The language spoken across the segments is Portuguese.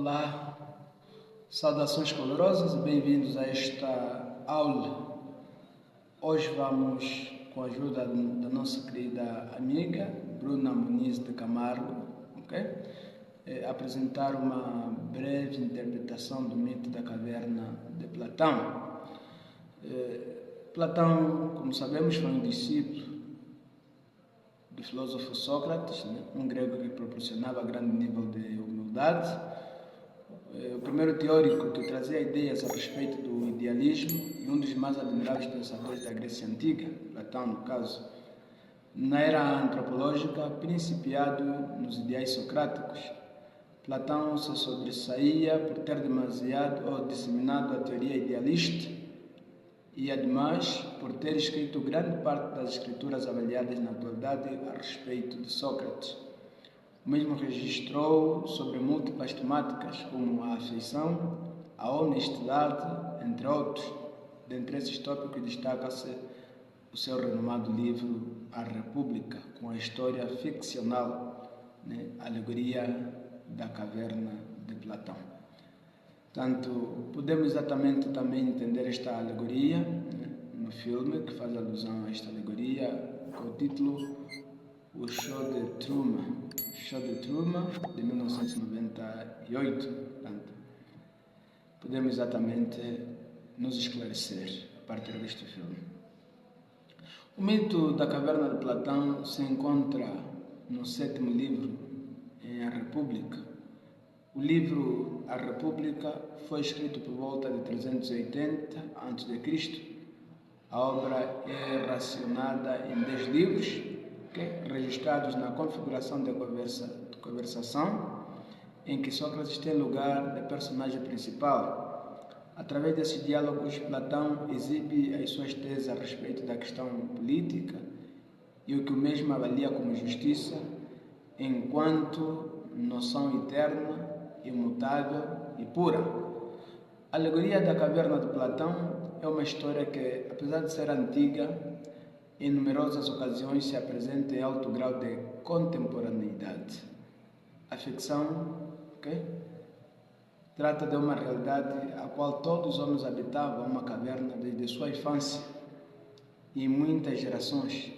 Olá, saudações calorosas e bem-vindos a esta aula. Hoje vamos, com a ajuda da nossa querida amiga Bruna Muniz de Camargo, apresentar uma breve interpretação do mito da caverna de Platão. Platão, como sabemos, foi um discípulo do filósofo Sócrates, um grego que proporcionava grande nível de humildade. O primeiro teórico que trazia ideias a respeito do idealismo e um dos mais admiráveis pensadores da Grécia Antiga, Platão, no caso, na era antropológica, principiado nos ideais socráticos. Platão se sobressaía por ter demasiado ou disseminado a teoria idealista e, ademais, por ter escrito grande parte das escrituras avaliadas na atualidade a respeito de Sócrates. O mesmo registrou sobre múltiplas temáticas, como a afeição, a honestidade, entre outros. Dentre esses tópicos destaca-se o seu renomado livro A República, com a história ficcional, Alegoria da Caverna de Platão. Portanto, podemos exatamente também entender esta alegoria no filme, que faz alusão a esta alegoria, com o título O Show de Truman, de 1998. Portanto, podemos exatamente nos esclarecer a partir deste filme. O mito da caverna de Platão se encontra no 7º livro, em A República. O livro A República foi escrito por volta de 380 a.C. A obra é racionada em 10 livros, registrados na configuração de conversação, em que Sócrates tem lugar de personagem principal. Através desses diálogos, Platão exibe as suas teses a respeito da questão política e o que o mesmo avalia como justiça, enquanto noção eterna, imutável e pura. A alegoria da caverna de Platão é uma história que, apesar de ser antiga, em numerosas ocasiões se apresenta em alto grau de contemporaneidade. A ficção trata de uma realidade a qual todos os homens habitavam uma caverna desde sua infância e em muitas gerações.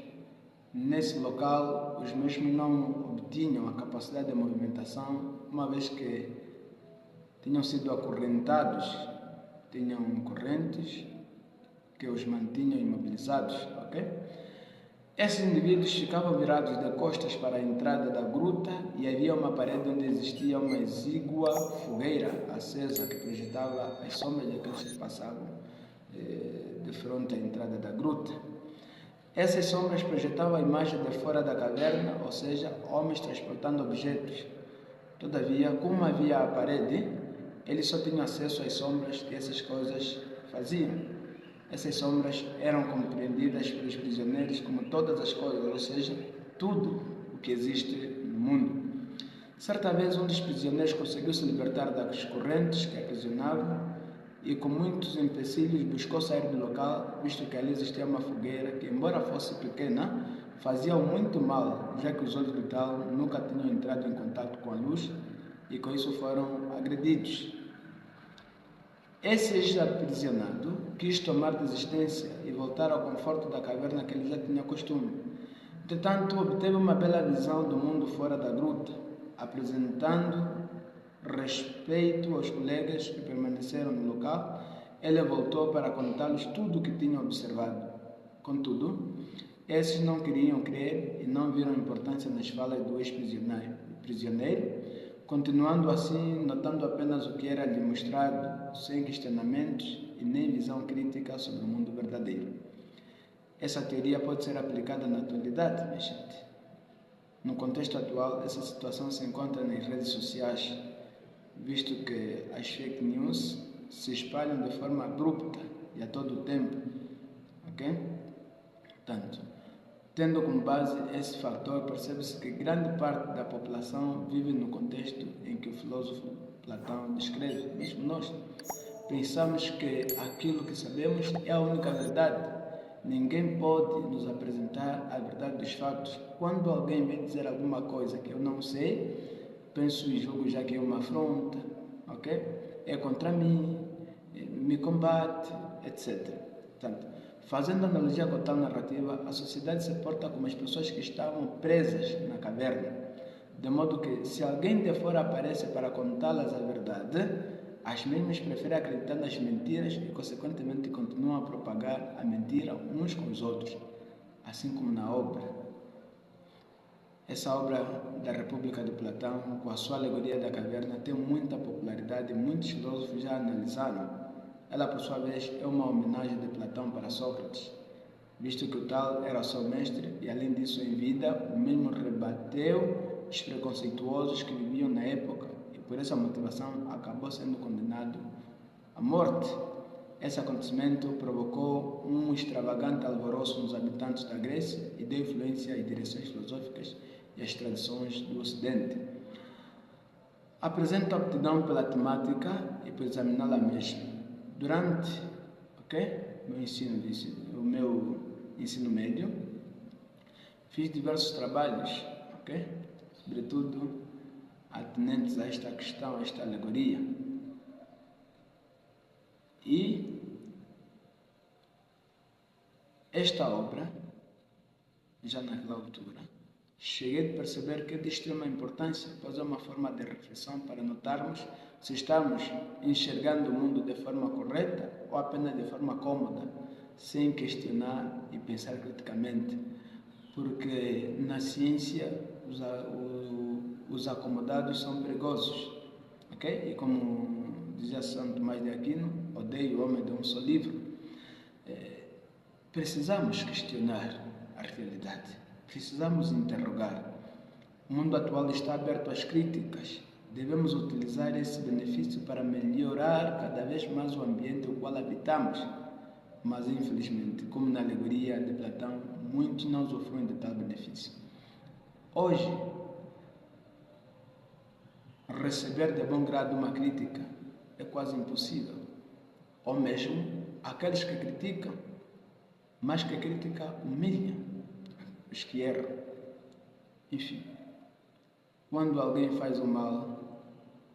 Nesse local, os mesmos não obtinham a capacidade de movimentação, uma vez que tinham sido acorrentados, tinham correntes que os mantinham imobilizados. Esses indivíduos ficavam virados de costas para a entrada da gruta e havia uma parede onde existia uma exígua fogueira acesa que projetava as sombras daqueles que passavam de frente à entrada da gruta. Essas sombras projetavam a imagem de fora da caverna, ou seja, homens transportando objetos. Todavia, como havia a parede, eles só tinham acesso às sombras que essas coisas faziam. Essas sombras eram compreendidas pelos prisioneiros como todas as coisas, ou seja, tudo o que existe no mundo. Certa vez, um dos prisioneiros conseguiu se libertar das correntes que aprisionavam e, com muitos empecilhos, buscou sair do local, visto que ali existia uma fogueira que, embora fosse pequena, fazia muito mal, já que os olhos do tal nunca tinham entrado em contato com a luz e com isso foram agredidos. Esse aprisionado quis tomar desistência e voltar ao conforto da caverna que ele já tinha costume. Entretanto, obteve uma bela visão do mundo fora da gruta, apresentando respeito aos colegas que permaneceram no local. Ele voltou para contar-lhes tudo o que tinha observado. Contudo, esses não queriam crer e não viram importância nas falas do ex-prisioneiro, continuando assim, notando apenas o que era lhe mostrado, sem questionamentos e nem visão crítica sobre o mundo verdadeiro. Essa teoria pode ser aplicada na atualidade, minha gente. No contexto atual, essa situação se encontra nas redes sociais, visto que as fake news se espalham de forma abrupta e a todo o tempo. Portanto, tendo como base esse fator, percebe-se que grande parte da população vive no contexto em que o filósofo Platão descreve. Mesmo nós pensamos que aquilo que sabemos é a única verdade. Ninguém pode nos apresentar a verdade dos fatos. Quando alguém vem dizer alguma coisa que eu não sei, penso e julgo já que é uma afronta, ok? É contra mim, me combate, etc. Portanto, fazendo analogia com tal narrativa, a sociedade se porta como as pessoas que estavam presas na caverna, de modo que, se alguém de fora aparece para contá-las a verdade, as mesmas preferem acreditar nas mentiras e, consequentemente, continuam a propagar a mentira uns com os outros, assim como na obra. Essa obra da República de Platão, com a sua alegoria da caverna, tem muita popularidade e muitos filósofos já analisaram. Ela, por sua vez, é uma homenagem de Platão para Sócrates, visto que o tal era seu mestre e, além disso, em vida, o mesmo rebateu os preconceituosos que viviam na época e, por essa motivação, acabou sendo condenado à morte. Esse acontecimento provocou um extravagante alvoroço nos habitantes da Grécia e deu influência às direções filosóficas e às tradições do Ocidente. Apresento aptidão pela temática e por examiná-la mesma. Durante o meu ensino médio, fiz diversos trabalhos, sobretudo atinentes a esta questão, a esta alegoria. E esta obra, já naquela altura, cheguei a perceber que é de extrema importância, pois é uma forma de reflexão para notarmos se estamos enxergando o mundo de forma correta ou apenas de forma cômoda, sem questionar e pensar criticamente, porque na ciência os acomodados são perigosos, ok? E como dizia São Tomás de Aquino, odeio o homem de um só livro. Precisamos questionar a realidade, precisamos interrogar. O mundo atual está aberto às críticas. Devemos utilizar esse benefício para melhorar cada vez mais o ambiente no qual habitamos. Mas, infelizmente, como na alegoria de Platão, muitos não usufruem de tal benefício. Hoje, receber de bom grado uma crítica é quase impossível. Ou mesmo, aqueles que criticam, mas que a crítica humilha os que erram. Enfim, quando alguém faz o mal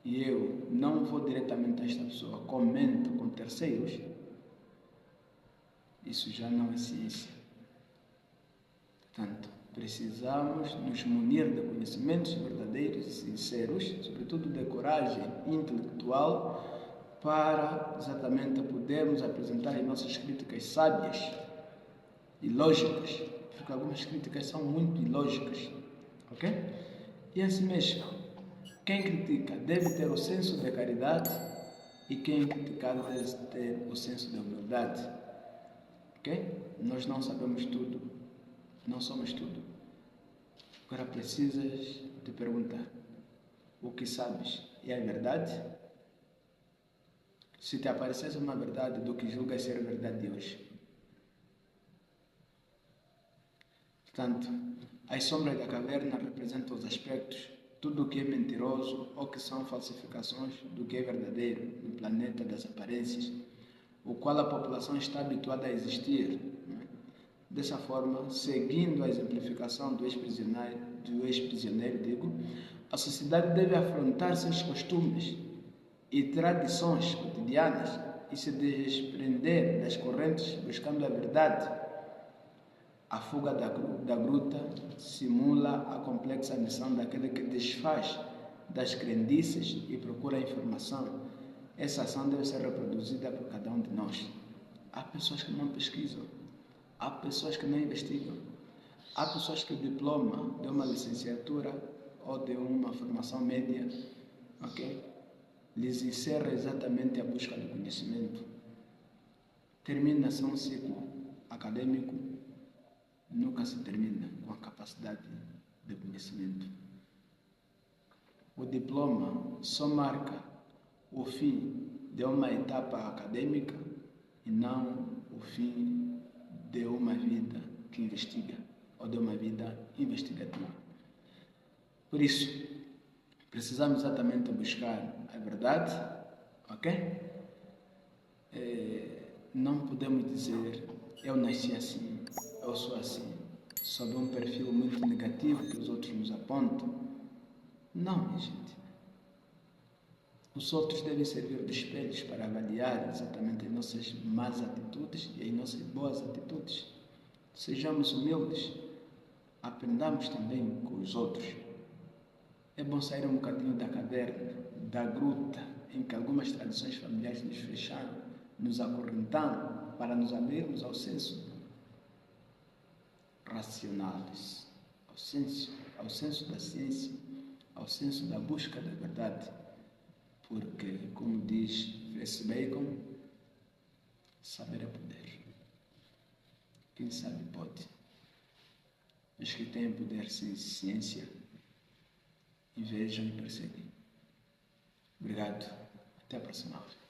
e eu não vou diretamente a esta pessoa, comento com terceiros, isso já não é ciência. Portanto, precisamos nos munir de conhecimentos verdadeiros e sinceros, sobretudo de coragem intelectual, para exatamente podermos apresentar as nossas críticas sábias e lógicas, porque algumas críticas são muito ilógicas, ok? E assim mesmo, quem critica deve ter o senso de caridade e quem criticar deve ter o senso de humildade, ok? Nós não sabemos tudo, não somos tudo. Agora precisas te perguntar, o que sabes é a verdade? Se te aparecesse uma verdade do que julgas ser verdade de hoje. Portanto, as sombras da caverna representam os aspectos, tudo o que é mentiroso ou que são falsificações do que é verdadeiro no planeta das aparências, o qual a população está habituada a existir. Dessa forma, seguindo a exemplificação do ex-prisioneiro, a sociedade deve afrontar seus costumes e tradições cotidianas e se desprender das correntes buscando a verdade. A fuga da gruta simula a complexa missão daquele que desfaz das crendices e procura a informação. Essa ação deve ser reproduzida por cada um de nós. Há pessoas que não pesquisam, há pessoas que não investigam, há pessoas que o diploma de uma licenciatura ou de uma formação média, lhes encerra exatamente a busca do conhecimento. Termina-se um ciclo acadêmico, nunca se termina com a capacidade de conhecimento. O diploma só marca o fim de uma etapa acadêmica e não o fim de uma vida que investiga ou de uma vida investigativa. Por isso, precisamos exatamente buscar a verdade, Não podemos dizer, eu nasci assim, eu sou assim, sob um perfil muito negativo que os outros nos apontam. Não, minha gente. Os outros devem servir de espelhos para avaliar exatamente as nossas más atitudes e as nossas boas atitudes. Sejamos humildes, aprendamos também com os outros. É bom sair um bocadinho da caverna, da gruta, em que algumas tradições familiares nos fecharam, nos acorrentaram, para nos abrirmos ao senso racional, ao senso da ciência, ao senso da busca da verdade. Porque, como diz Francis Bacon, saber é poder. Quem sabe pode. Os que têm poder sem ciência, invejam e perseguem. Obrigado. Até a próxima aula.